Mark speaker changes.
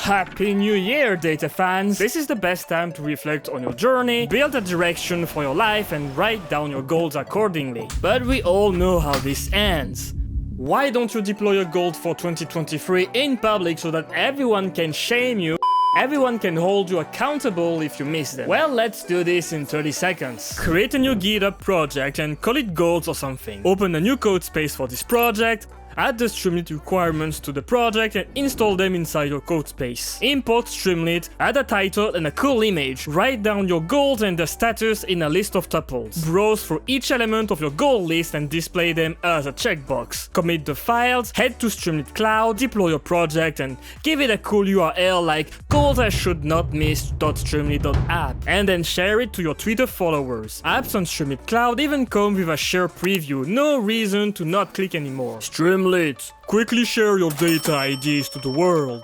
Speaker 1: Happy New Year, data fans! This is the best time to reflect on your journey, build a direction for your life and write down your goals accordingly. But we all know how this ends. Why don't you deploy your goals for 2023 in public so that everyone can shame you? Everyone can hold you accountable if you miss them. Well, let's do this in 30 seconds. Create a new GitHub project and call it goals or something. Open a new code space for this project. Add the Streamlit requirements to the project and install them inside your code space. Import Streamlit, add a title and a cool image. Write down your goals and their status in a list of tuples. Browse through each element of your goal list and display them as a checkbox. Commit the files, head to Streamlit Cloud, deploy your project and give it a cool URL like goalsishouldnotmiss.streamlit.app and then share it to your Twitter followers. Apps on Streamlit Cloud even come with a share preview, no reason to not click anymore. Streamlit, quickly share your data ideas to the world.